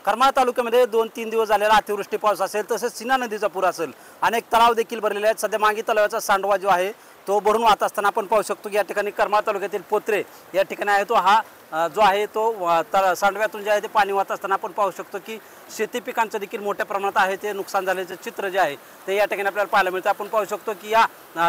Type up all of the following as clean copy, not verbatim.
करमाळा तालुक्यामध्ये 2-3 दिवस झालेला अतिवृष्टी पाऊस असेल, तसेच सीना नदीचा पूर असेल, अनेक तलाव देखील भरलेले आहेत। सध्या मांगी तलावाचा सांडवा जो आहे तो भरून वाहत असताना आपण पाहू शकतो की या ठिकाणी करमाळा तालुक्यातील पोत्रे या ठिकाणी आहे तो हा जो आहे तो सांडव्यातून जे आहे ते पाणी वाहत असताना आपण पाहू शकतो की शेती पिकांचं देखील मोठ्या प्रमाणात आहे ते नुकसान झाल्याचे चित्र जे आहे ते या ठिकाणी आपल्याला पाहायला मिळतं। आपण पाहू शकतो की या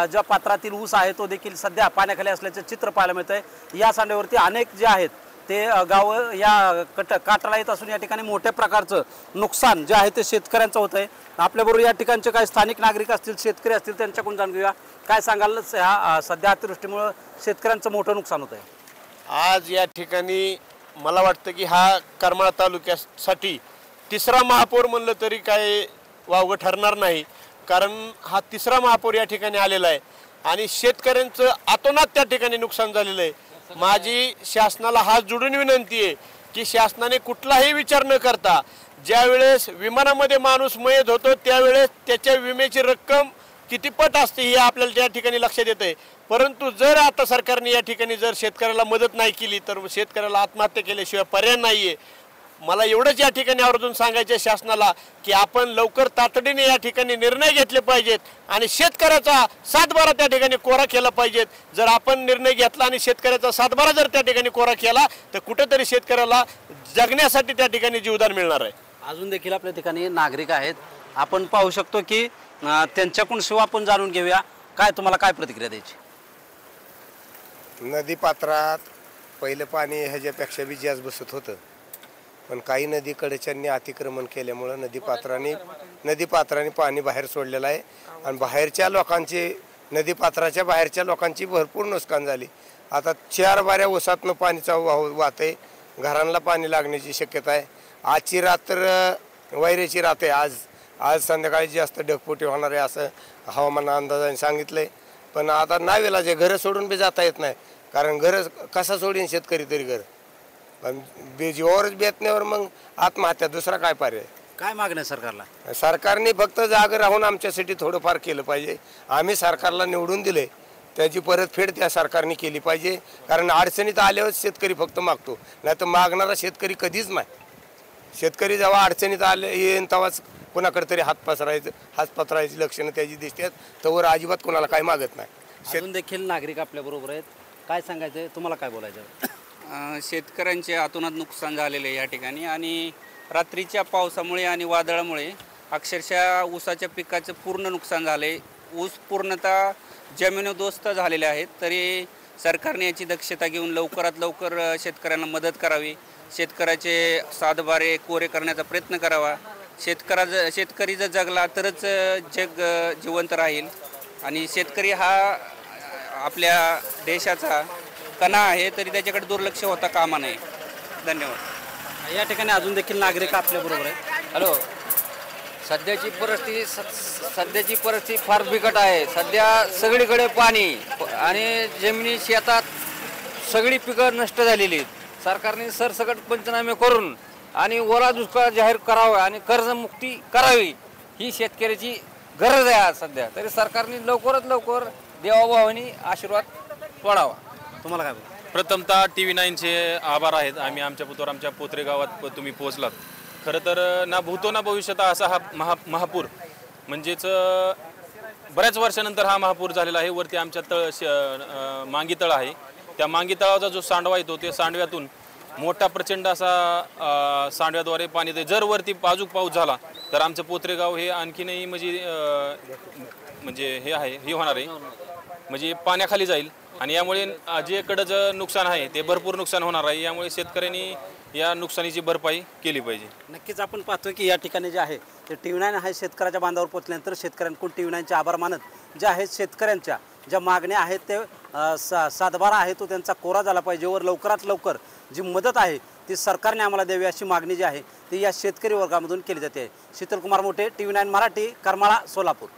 ज्या पात्रातील ऊस आहे तो देखील सध्या पाण्याखाली असल्याचे चित्र पाहायला मिळतंय। या सांडव्यावरती अनेक जे आहेत ते गाव या काठाला येत असून या ठिकाणी मोठ्या प्रकारचं नुकसान जे आहे ते शेतकऱ्यांचं होत आहे। आपल्याबरोबर या ठिकाणचे काही स्थानिक नागरिक असतील, शेतकरी असतील, त्यांच्याकडून जाणून घेऊया काय सांगाल ह्या सध्या अतिवृष्टीमुळे शेतकऱ्यांचं मोठं नुकसान होत आहे। आज या ठिकाणी मला वाटतं की हा करमाळा तालुक्यासाठी तिसरा महापौर म्हणलं तरी काय वावगं ठरणार नाही, कारण हा तिसरा महापौर या ठिकाणी आलेला आहे आणि शेतकऱ्यांचं अतोनात त्या ठिकाणी नुकसान झालेलं आहे। माझी शासनाला हात जोडून विनंती आहे की शासनाने कुठलाही विचार न करता ज्यावेळेस विमानामध्ये माणूस मयत होतो त्यावेळेस त्याच्या विम्याची रक्कम किती पट असते हे आपल्याला त्या ठिकाणी लक्षात येते। परंतु जर आता सरकारने या ठिकाणी जर शेतकऱ्याला मदत नाही केली तर शेतकऱ्याला आत्महत्या केल्याशिवाय पर्याय नाही आहे। मला एवढंच या ठिकाणी आवर्जून सांगायचं शासनाला की आपण लवकर तातडीने या ठिकाणी निर्णय घेतले पाहिजेत आणि शेतकऱ्याचा सातबारा त्या ठिकाणी कोरा केला पाहिजेत। जर आपण निर्णय घेतला आणि शेतकऱ्याचा सातबारा जर त्या ठिकाणी कोरा केला तर कुठेतरी शेतकऱ्याला जगण्यासाठी त्या ठिकाणी जीवदान मिळणार आहे। अजून देखील आपल्या ठिकाणी नागरिक आहेत, आपण पाहू शकतो की त्यांच्याकडून शिवा आपण जाणून घेऊया काय तुम्हाला काय प्रतिक्रिया द्यायची। नदी पात्रात पहिलं पाणी ह्याच्यापेक्षा बी जास्त बसत होतं, पण काही नदीकडेच्यांनी अतिक्रमण केल्यामुळे नदीपात्राने पाणी बाहेर सोडलेलं आहे आणि बाहेरच्या लोकांची नदीपात्राच्या बाहेरच्या लोकांची भरपूर नुकसान झाली। आता 4 बाऱ्या ओसातनं पाणीचा वाहत आहे, घरांना पाणी लागण्याची शक्यता आहे। आजची रात्र वैरेची रात्र आहे, आज संध्याकाळी जास्त ढगफुटी होणार आहे असं हवामान अंदाजाने सांगितलंय। पण आता नावेला जे घरं सोडून बी जाता येत नाही, कारण घरं कसा सोडीन शेतकरी तरी घर पण जीवावरच बेतण्यावर मग आत्महत्या, दुसरा काय पर्याय। काय मागणं सरकारला? सरकारने फक्त जागा राहून आमच्यासाठी थोडंफार केलं पाहिजे। आम्ही सरकारला निवडून दिले त्याची परतफेड त्या सरकारने केली पाहिजे, कारण अडचणीत आल्यावर शेतकरी फक्त मागतो, नाही तर मागणारा शेतकरी कधीच नाही। शेतकरी जेव्हा अडचणीत आले येईन तेव्हाच कोणाकडे तरी हात पसरायची लक्षणं त्याची दिसतात, तर अजिबात कोणाला काय मागत नाही। अजून देखील नागरिक आपल्या बरोबर आहेत, काय सांगायचं तुम्हाला, काय बोलायचं? शेतकऱ्यांचे अतोनात नुकसान झालेले आहे या ठिकाणी आणि रात्रीच्या पावसामुळे आणि वादळामुळे अक्षरशः ऊसाच्या पिकाचं पूर्ण नुकसान झाले। ऊस पूर्णतः जमिनोद्ध्वस्त झालेले आहेत, तरी सरकारने याची दक्षता घेऊन लवकरात लवकर शेतकऱ्यांना मदत करावी, शेतकऱ्याचे सातबारे कोरे करण्याचा प्रयत्न करावा। शेतकरी जर जगला तरच जग जिवंत राहील आणि शेतकरी हा आपल्या देशाचा कणा आहे, तरी त्याच्याकडे दुर्लक्ष होता कामा नये। धन्यवाद। या ठिकाणी अजून देखील नागरिक आपल्या बरोबर आहेत। हॅलो, सध्याची परिस्थिती फार बिकट आहे। सध्या सगळीकडे पाणी आणि जमिनी शेतात सगळी पिकं नष्ट झालेली आहेत। सरकारने सरसकट पंचनामे करून आणि ओला दुष्काळ जाहीर करावा आणि कर्जमुक्ती करावी ही शेतकऱ्याची गरज आहे आज सध्या। तरी सरकारने लवकरात लवकर देवाभावानी आशीर्वाद पडावा। तुम्हाला काय? प्रथमतः TV9चे आभार आहेत। आम्ही आमच्या पोत्रे गावात तुम्ही पोहोचलात। खरं तर ना भूतो ना भविष्यात असा हा महापूर म्हणजेच बऱ्याच वर्षानंतर हा महापूर झालेला आहे। वरती आमच्या मांगी तळ आहे, त्या मांगी तळाचा जो सांडवा येतो ते सांडव्यातून मोठा प्रचंड असा सांडव्याद्वारे पाणी येते। जर वरती बाजूक पाऊस झाला तर आमचं पोत्रे गाव हे आणखीनही म्हणजे हे होणार आहे, म्हणजे पाण्याखाली जाईल आणि यामुळे जे कडचं नुकसान आहे ते भरपूर नुकसान होणार आहे। यामुळे शेतकऱ्यांनी या नुकसानीची भरपाई केली पाहिजे। नक्कीच आपण पाहतो की या ठिकाणी जे आहे ते TV9 आहे शेतकऱ्याच्या बांधावर पोचल्यानंतर शेतकऱ्यांकडून TV9चे आभार मानत जे आहेत शेतकऱ्यांच्या ज्या मागण्या आहेत ते सातबारा आहे तो त्यांचा कोरा झाला पाहिजे वर लवकरात लवकर जी मदत आहे ती सरकारने आम्हाला द्यावी अशी मागणी जी आहे ती या शेतकरी वर्गामधून केली जाते। शीतलकुमार मोठे, TV9 मराठी, करमाळा, सोलापूर।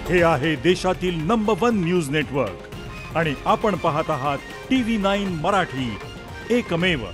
हे आहे देशातील नंबर 1 न्यूज नेटवर्क आणि आपण पाहत आहात TV9 मराठी, एकमेव।